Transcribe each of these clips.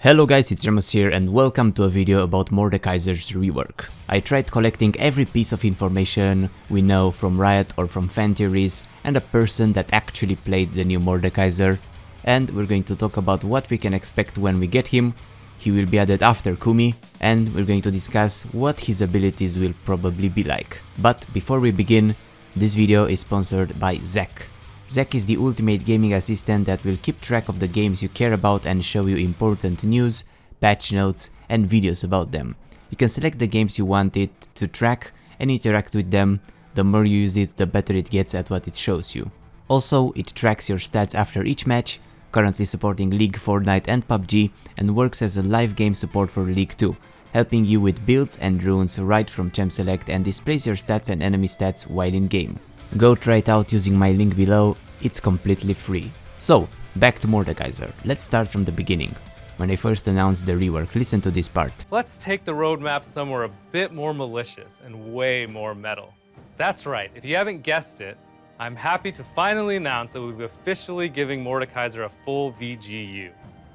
Hello guys, it's Ramos here and welcome to a video about Mordekaiser's rework. I tried collecting every piece of information we know from Riot or from fan theories and a person that actually played the new Mordekaiser, and we're going to talk about what we can expect when we get him. He will be added after Kumi, and we're going to discuss what his abilities will probably be like. But before we begin, this video is sponsored by Zek. Zek is the ultimate gaming assistant that will keep track of the games you care about and show you important news, patch notes and videos about them. You can select the games you want it to track and interact with them. The more you use it, the better it gets at what it shows you. Also, it tracks your stats after each match, currently supporting League, Fortnite and PUBG, and works as a live game support for League 2, helping you with builds and runes right from Champ Select, and displays your stats and enemy stats while in game. Go try it out using my link below, it's completely free. So, back to Mordekaiser. Let's start from the beginning. When they first announced the rework, listen to this part. Let's take the roadmap somewhere a bit more malicious and way more metal. That's right, if you haven't guessed it, I'm happy to finally announce that we'll be officially giving Mordekaiser a full VGU.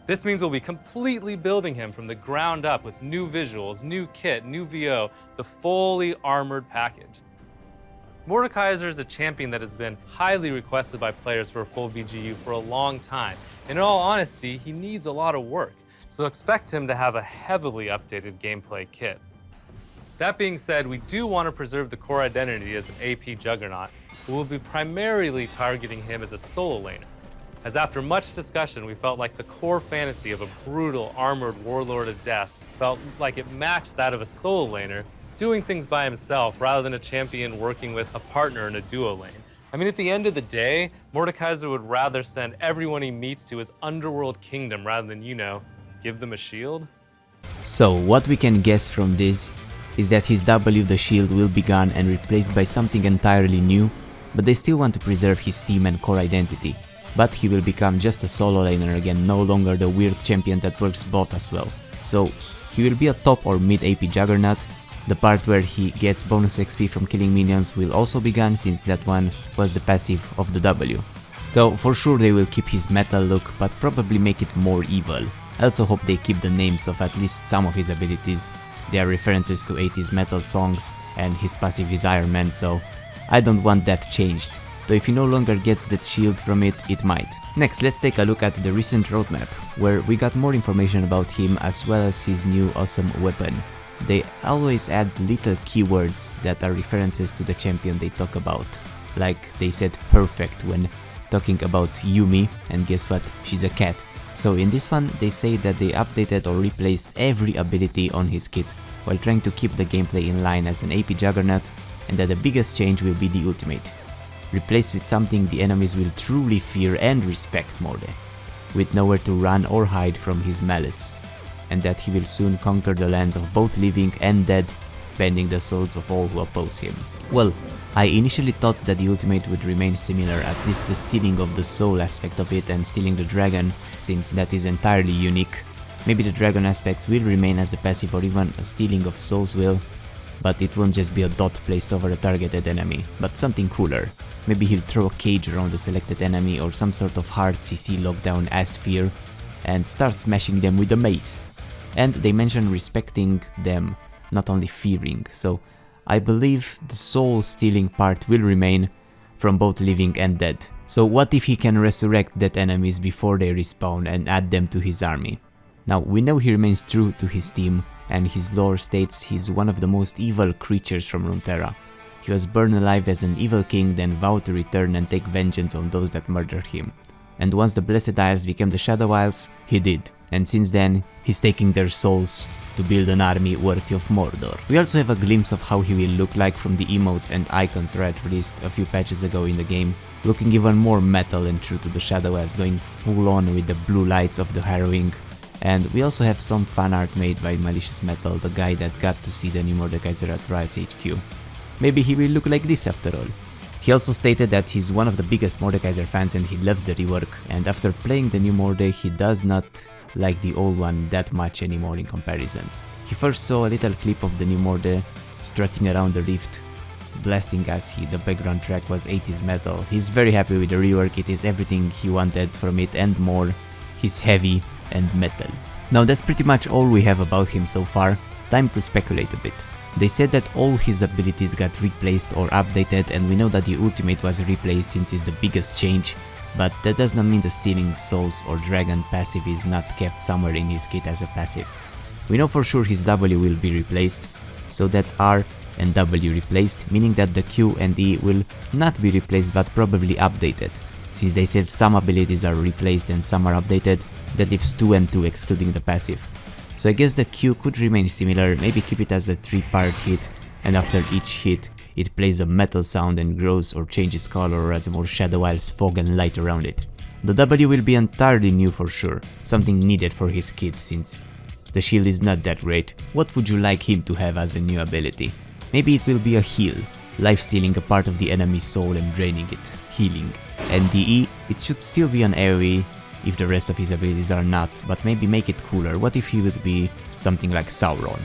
This means we'll be completely building him from the ground up with new visuals, new kit, new VO, the fully armored package. Mordekaiser is a champion that has been highly requested by players for a full VGU for a long time. And in all honesty, he needs a lot of work, so expect him to have a heavily updated gameplay kit. That being said, we do want to preserve the core identity as an AP juggernaut, but we'll be primarily targeting him as a solo laner. As after much discussion, we felt like the core fantasy of a brutal, armored warlord of death felt like it matched that of a solo laner, doing things by himself rather than a champion working with a partner in a duo lane. I mean, at the end of the day, Mordekaiser would rather send everyone he meets to his underworld kingdom rather than, give them a shield. So, what we can guess from this is that his W, the shield, will be gone and replaced by something entirely new, but they still want to preserve his team and core identity. But he will become just a solo laner again, no longer the weird champion that works bot as well. So, he will be a top or mid AP juggernaut. The part where he gets bonus XP from killing minions will also be gone, since that one was the passive of the W. So for sure they will keep his metal look, but probably make it more evil. I also hope they keep the names of at least some of his abilities. They are references to 80s metal songs, and his passive is Iron Man, so I don't want that changed. Though if he no longer gets that shield from it, it might. Next, let's take a look at the recent roadmap, where we got more information about him as well as his new awesome weapon. They always add little keywords that are references to the champion they talk about. Like they said perfect when talking about Yumi, and guess what, she's a cat. So in this one they say that they updated or replaced every ability on his kit, while trying to keep the gameplay in line as an AP juggernaut, and that the biggest change will be the ultimate. Replaced with something the enemies will truly fear and respect Morde, with nowhere to run or hide from his malice. And that he will soon conquer the lands of both living and dead, bending the souls of all who oppose him. Well, I initially thought that the ultimate would remain similar, at least the stealing of the soul aspect of it and stealing the dragon, since that is entirely unique. Maybe the dragon aspect will remain as a passive, or even a stealing of souls will, but it won't just be a dot placed over a targeted enemy, but something cooler. Maybe he'll throw a cage around the selected enemy or some sort of hard CC lockdown as Sphere, and start smashing them with a mace. And they mention respecting them, not only fearing, so I believe the soul stealing part will remain from both living and dead. So what if he can resurrect dead enemies before they respawn and add them to his army? Now we know he remains true to his team, and his lore states he's one of the most evil creatures from Runeterra. He was burned alive as an evil king, then vowed to return and take vengeance on those that murdered him. And once the Blessed Isles became the Shadow Isles, he did. And since then, he's taking their souls to build an army worthy of Mordor. We also have a glimpse of how he will look like from the emotes and icons Riot released a few patches ago in the game, looking even more metal and true to the Shadow Isles, going full on with the blue lights of the harrowing. And we also have some fan art made by Malicious Metal, the guy that got to see the new Mordekaiser at Riot's HQ. Maybe he will look like this after all. He also stated that he's one of the biggest Mordekaiser fans and he loves the rework, and after playing the new Morde, he does not like the old one that much anymore in comparison. He first saw a little clip of the new Morde strutting around the rift, blasting as the background track was 80s metal. He's very happy with the rework, it is everything he wanted from it and more. He's heavy and metal. Now that's pretty much all we have about him so far, time to speculate a bit. They said that all his abilities got replaced or updated, and we know that the ultimate was replaced since it's the biggest change, but that does not mean the stealing souls or dragon passive is not kept somewhere in his kit as a passive. We know for sure his W will be replaced, so that's R and W replaced, meaning that the Q and E will not be replaced but probably updated. Since they said some abilities are replaced and some are updated, that leaves 2 and 2 excluding the passive. So I guess the Q could remain similar, maybe keep it as a 3-part hit, and after each hit it plays a metal sound and grows or changes color or adds more shadow isles, fog and light around it. The W will be entirely new for sure, something needed for his kit since the shield is not that great. What would you like him to have as a new ability? Maybe it will be a heal, life-stealing a part of the enemy's soul and draining it, healing. And the E, it should still be an AoE if the rest of his abilities are not, but maybe make it cooler. What if he would be something like Sauron?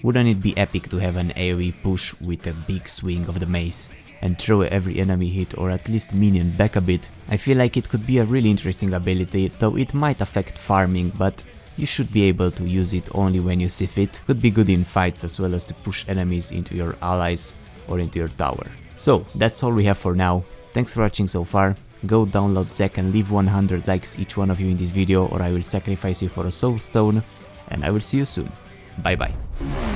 Wouldn't it be epic to have an AoE push with a big swing of the mace and throw every enemy hit or at least minion back a bit? I feel like it could be a really interesting ability, though it might affect farming, but you should be able to use it only when you see fit. Could be good in fights as well as to push enemies into your allies or into your tower. So that's all we have for now. Thanks for watching so far. Go download Zack and leave 100 likes each one of you in this video, or I will sacrifice you for a soul stone, and I will see you soon. Bye bye.